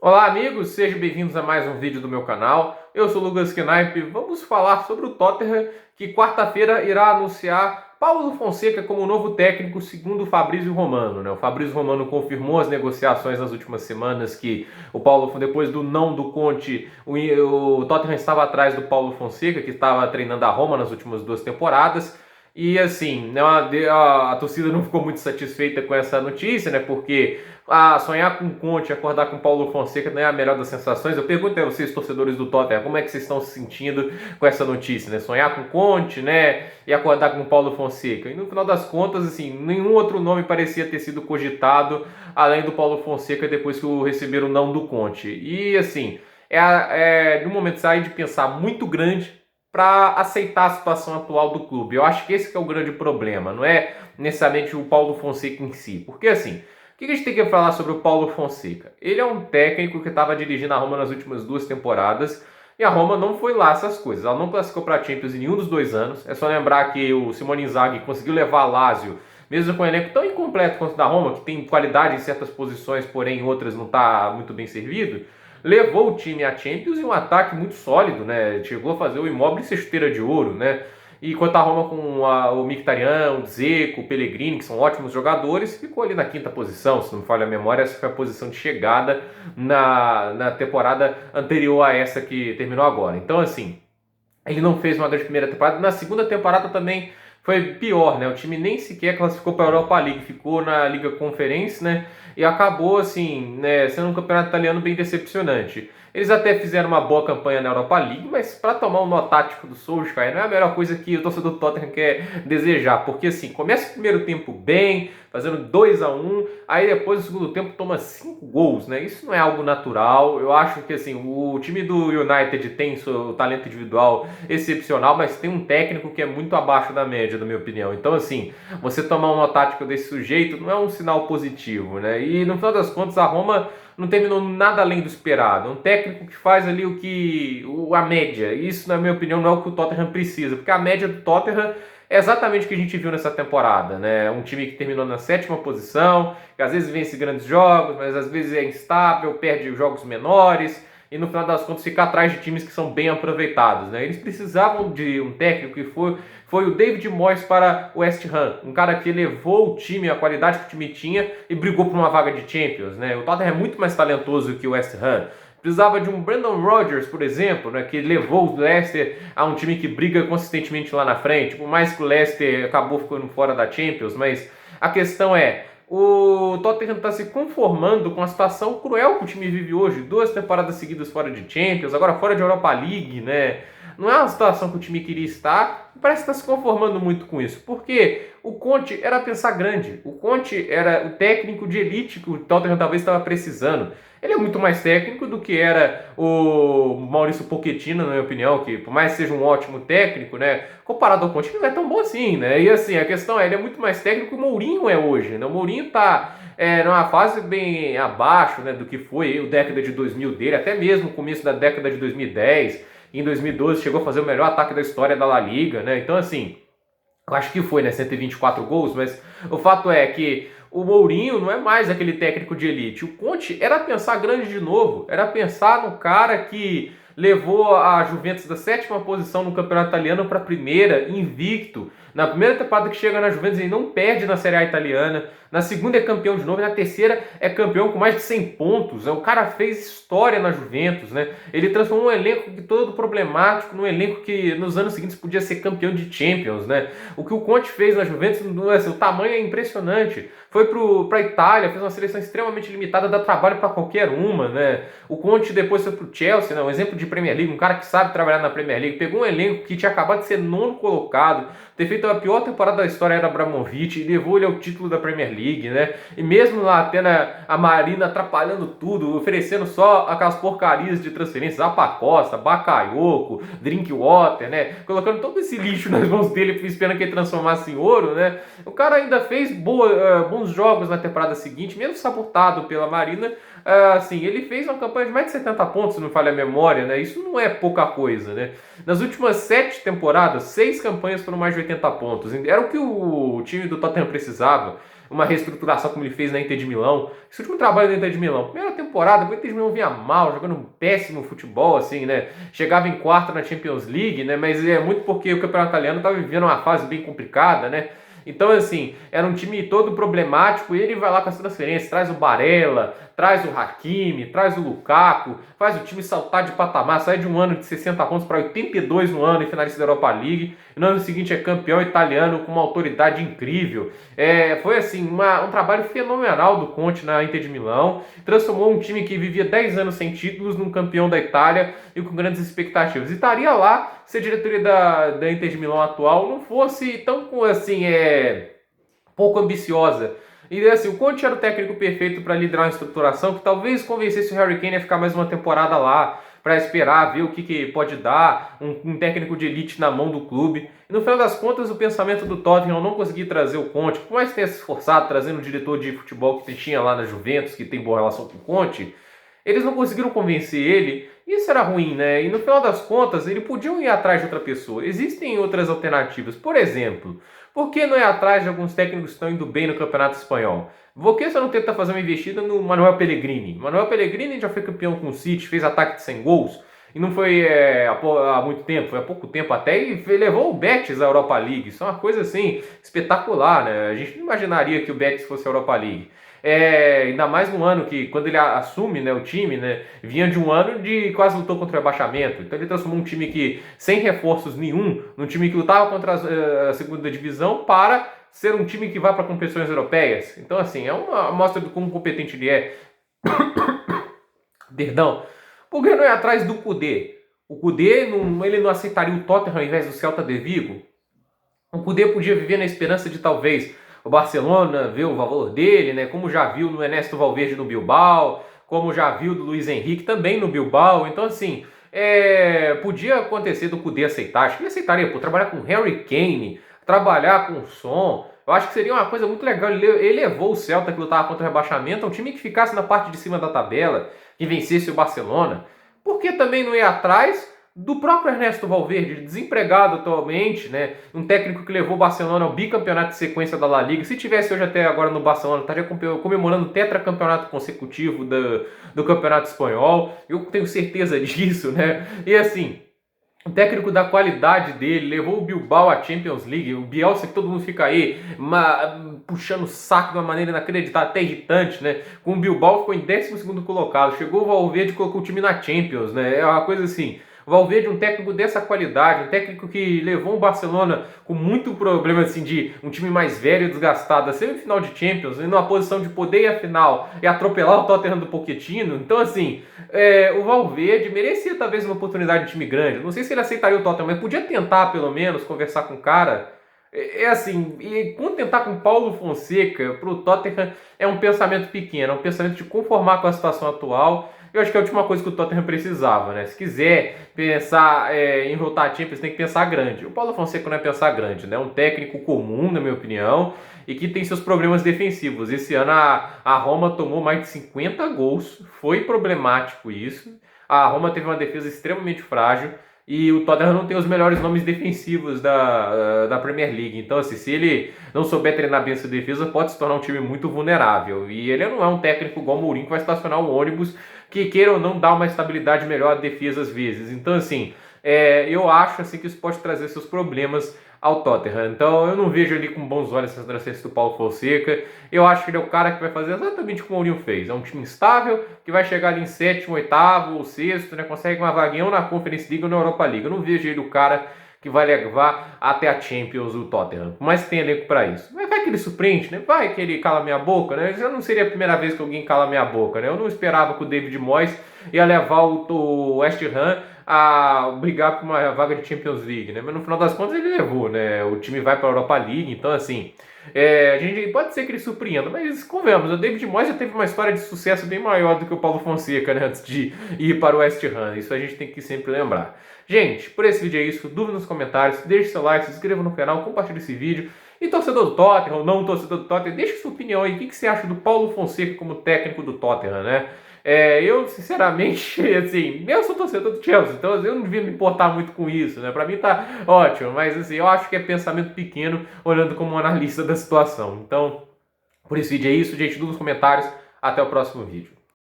Olá amigos, sejam bem-vindos a mais um vídeo do meu canal. Eu sou o Lucas Knaip. Vamos falar sobre o Tottenham, que quarta-feira irá anunciar Paulo Fonseca como novo técnico, segundo o Fabrício Romano, né? O Fabrício Romano confirmou as negociações nas últimas semanas que o Paulo, depois do não do Conte, o Tottenham estava atrás do Paulo Fonseca, que estava treinando a Roma nas últimas duas temporadas. E assim, né, a torcida não ficou muito satisfeita com essa notícia, né? Porque sonhar com Conte, acordar com Paulo Fonseca não é a melhor das sensações. Eu pergunto a vocês, torcedores do Tottenham, como é que vocês estão se sentindo com essa notícia, né? Sonhar com Conte, né? E acordar com Paulo Fonseca. E no final das contas, assim, nenhum outro nome parecia ter sido cogitado além do Paulo Fonseca depois que receberam o não do Conte. E assim, de um momento sair de pensar muito grande para aceitar a situação atual do clube. Eu acho que esse que é o grande problema, não é necessariamente o Paulo Fonseca em si. Porque assim, o que a gente tem que falar sobre o Paulo Fonseca? Ele é um técnico que estava dirigindo a Roma nas últimas duas temporadas e a Roma não foi lá essas coisas. Ela não classificou para a Champions em nenhum dos 2 anos. É só lembrar que o Simone Inzaghi conseguiu levar a Lazio, mesmo com um elenco tão incompleto quanto o da Roma, que tem qualidade em certas posições, porém em outras não está muito bem servido, levou o time à Champions e um ataque muito sólido, né? Chegou a fazer o Immobile ser chuteira de ouro, né? E enquanto a Roma com o Mkhitaryan, o Dzeko, o Pellegrini, que são ótimos jogadores, ficou ali na quinta posição, se não me falha a memória, essa foi a posição de chegada na temporada anterior a essa que terminou agora. Então, assim, ele não fez uma grande primeira temporada. Na segunda temporada também foi pior, né? O time nem sequer classificou para a Europa League, ficou na Liga Conference, né? E acabou, assim, né, sendo um campeonato italiano bem decepcionante. Eles até fizeram uma boa campanha na Europa League, mas para tomar um nó tático do Solskjaer não é a melhor coisa que o torcedor do Tottenham quer desejar, porque assim, começa o primeiro tempo bem, fazendo 2-1, aí depois no segundo tempo toma 5 gols, né? Isso não é algo natural. Eu acho que assim, o time do United tem seu talento individual excepcional, mas tem um técnico que é muito abaixo da média, na minha opinião. Então assim, você tomar uma tática desse sujeito não é um sinal positivo, né? E no final das contas a Roma não terminou nada além do esperado. É um técnico que faz ali a média. Isso, na minha opinião, não é o que o Tottenham precisa, porque a média do Tottenham é exatamente o que a gente viu nessa temporada, né? Um time que terminou na sétima posição, que às vezes vence grandes jogos, mas às vezes é instável, perde jogos menores e no final das contas fica atrás de times que são bem aproveitados, né? Eles precisavam de um técnico que foi o David Moyes para o West Ham, um cara que elevou o time, a qualidade que o time tinha e brigou por uma vaga de Champions, né? O Tottenham é muito mais talentoso que o West Ham. Precisava de um Brendan Rodgers, por exemplo, né, que levou o Leicester a um time que briga consistentemente lá na frente. Por mais que o Leicester acabou ficando fora da Champions, mas a questão é, o Tottenham está se conformando com a situação cruel que o time vive hoje. 2 temporadas seguidas fora de Champions, agora fora de Europa League, né? Não é uma situação que o time queria estar. Parece que está se conformando muito com isso. Porque o Conte era pensar grande. O Conte era o técnico de elite que o Tottenham talvez estava precisando. Ele é muito mais técnico do que era o Maurício Pochettino, na minha opinião, que por mais que seja um ótimo técnico, né, comparado ao Conte, ele não é tão bom assim, né? E assim, a questão é, ele é muito mais técnico que o Mourinho é hoje, né? O Mourinho tá numa fase bem abaixo, né, do que foi a década de 2000 dele, até mesmo o começo da década de 2010. Em 2012 chegou a fazer o melhor ataque da história da La Liga, né? Então assim, eu acho que foi, né, 124 gols, mas o fato é que o Mourinho não é mais aquele técnico de elite. O Conte era pensar grande de novo, era pensar no cara que levou a Juventus da sétima posição no campeonato italiano para a primeira, invicto. Na primeira temporada que chega na Juventus ele não perde na Série A italiana, na segunda é campeão de novo, e na terceira é campeão com mais de 100 pontos. O cara fez história na Juventus, né? Ele transformou um elenco todo problemático num elenco que nos anos seguintes podia ser campeão de Champions, né? O que o Conte fez na Juventus, assim, o tamanho é impressionante. Foi para a Itália, fez uma seleção extremamente limitada, dá trabalho para qualquer uma, né? O Conte depois foi para o Chelsea, né? Um exemplo de Premier League, um cara que sabe trabalhar na Premier League, pegou um elenco que tinha acabado de ser nono colocado, ter feito a pior temporada da história era Abramovich e levou ele ao título da Premier League, né? E mesmo lá tendo a Marina atrapalhando tudo, oferecendo só aquelas porcarias de transferências, Apacosta, Bakayoko, Drinkwater, né? Colocando todo esse lixo nas mãos dele, esperando que ele transformasse em ouro, né? O cara ainda fez bons jogos na temporada seguinte, mesmo sabotado pela Marina. Assim, ele fez uma campanha de mais de 70 pontos, se não me falha a memória, né? Isso não é pouca coisa, né? Nas últimas 7 temporadas, 6 campanhas foram mais de 80 pontos. Era o que o time do Tottenham precisava. Uma reestruturação como ele fez na Inter de Milão. Esse último trabalho da Inter de Milão, primeira temporada, o Inter de Milão vinha mal, jogando um péssimo futebol, assim, né? Chegava em quarto na Champions League, né? Mas é muito porque o campeonato italiano estava vivendo uma fase bem complicada, né? Então, assim, era um time todo problemático e ele vai lá com as transferências, traz o Barella, traz o Hakimi, traz o Lukaku, faz o time saltar de patamar, sai de um ano de 60 pontos para 82 no ano e finalista da Europa League. E no ano seguinte é campeão italiano com uma autoridade incrível. Foi, assim, um trabalho fenomenal do Conte na Inter de Milão. Transformou um time que vivia 10 anos sem títulos num campeão da Itália e com grandes expectativas. E estaria lá se a diretoria da Inter de Milão atual não fosse tão, assim, pouco ambiciosa. E assim, o Conte era o técnico perfeito para liderar uma estruturação que talvez convencesse o Harry Kane a ficar mais uma temporada lá, para esperar, ver o que pode dar, um técnico de elite na mão do clube. E no final das contas, o pensamento do Tottenham não conseguir trazer o Conte, por mais que tenha se esforçado trazendo o diretor de futebol que tinha lá na Juventus, que tem boa relação com o Conte, eles não conseguiram convencer ele, e isso era ruim, né? E no final das contas, eles podiam ir atrás de outra pessoa. Existem outras alternativas. Por exemplo, por que não ir atrás de alguns técnicos que estão indo bem no Campeonato Espanhol? Por que você não tenta fazer uma investida no Manuel Pellegrini? Manuel Pellegrini já foi campeão com o City, fez ataque de 100 gols, e não foi há muito tempo, foi há pouco tempo até, e levou o Betis à Europa League. Isso é uma coisa assim espetacular, né? A gente não imaginaria que o Betis fosse a Europa League. Ainda mais no ano que, quando ele assume, né, o time, né, vinha de um ano de quase lutou contra o rebaixamento. Então ele transformou um time que, sem reforços nenhum, num time que lutava contra a segunda divisão para ser um time que vai para competições europeias. Então, assim, é uma amostra de como competente ele é. Perdão. Por que não é atrás do Kudê? O Kudê, ele não aceitaria o Tottenham ao invés do Celta de Vigo? O Kudê podia viver na esperança de talvez o Barcelona ver o valor dele, né? Como já viu no Ernesto Valverde no Bilbao, como já viu do Luiz Henrique também no Bilbao. Então, assim, podia acontecer do Kudê aceitar. Acho que ele aceitaria, trabalhar com Harry Kane, trabalhar com o Son. Eu acho que seria uma coisa muito legal. Ele levou o Celta, que lutava contra o rebaixamento, a um time que ficasse na parte de cima da tabela, que vencesse o Barcelona. Por que também não ir atrás do próprio Ernesto Valverde, desempregado atualmente, né? Um técnico que levou o Barcelona ao bicampeonato de sequência da La Liga. Se tivesse hoje até agora no Barcelona, estaria comemorando o tetracampeonato consecutivo do Campeonato Espanhol. Eu tenho certeza disso, né? E assim, o técnico da qualidade dele levou o Bilbao à Champions League. O Bielsa, que todo mundo fica aí puxando o saco de uma maneira inacreditável, até irritante, né? Com o Bilbao ficou em 12º colocado. Chegou o Valverde e colocou o time na Champions, né? É uma coisa assim. O Valverde, um técnico dessa qualidade, um técnico que levou o Barcelona com muito problema assim, de um time mais velho e desgastado a semifinal de Champions, numa posição de poder ir à final e atropelar o Tottenham do Pochettino. Então, assim, o Valverde merecia talvez uma oportunidade de time grande. Não sei se ele aceitaria o Tottenham, mas podia tentar pelo menos conversar com o cara. Assim, e contentar com Paulo Fonseca para o Tottenham é um pensamento pequeno, é um pensamento de conformar com a situação atual. Eu acho que é a última coisa que o Tottenham precisava, né? Se quiser pensar em voltar a Champions, tem que pensar grande. O Paulo Fonseca não é pensar grande, né? É um técnico comum, na minha opinião, e que tem seus problemas defensivos. Esse ano a Roma tomou mais de 50 gols, foi problemático isso. A Roma teve uma defesa extremamente frágil. E o Tottenham não tem os melhores nomes defensivos da Premier League. Então, assim, se ele não souber treinar bem essa defesa, pode se tornar um time muito vulnerável. E ele não é um técnico igual o Mourinho, que vai estacionar um ônibus que, queira ou não, dá uma estabilidade melhor à defesa às vezes. Então, assim, eu acho assim, que isso pode trazer seus problemas ao Tottenham. Então eu não vejo ele com bons olhos essa transferência do Paulo Fonseca. Eu acho que ele é o cara que vai fazer exatamente o que o Mourinho fez. É um time estável, que vai chegar ali em 7º, 8º ou 6º, né? Consegue uma vaguinha ou na Conference League ou na Europa League. Eu não vejo ele o cara que vai levar até a Champions o Tottenham. Mas tem elenco para isso. Mas vai que ele surpreende, né? Vai que ele cala minha boca, né? Já não seria a primeira vez que alguém cala minha boca, né? Eu não esperava que o David Moyes ia levar o West Ham a brigar por uma vaga de Champions League, né? Mas no final das contas ele levou, né? O time vai para a Europa League, então assim, a gente pode ser que ele surpreenda, mas convenhamos, o David Moyes já teve uma história de sucesso bem maior do que o Paulo Fonseca, né? Antes de ir para o West Ham. Isso a gente tem que sempre lembrar. Gente, por esse vídeo é isso. Dúvida nos comentários, deixe seu like, se inscreva no canal, compartilhe esse vídeo. E torcedor do Tottenham ou não torcedor do Tottenham, deixe sua opinião aí. O que você acha do Paulo Fonseca como técnico do Tottenham, né? Eu, sinceramente, assim, eu sou torcedor do Chelsea, então eu não devia me importar muito com isso, né? Pra mim tá ótimo, mas assim, eu acho que é pensamento pequeno, olhando como um analista da situação. Então, por esse vídeo é isso, gente. Dúvidas nos comentários. Até o próximo vídeo.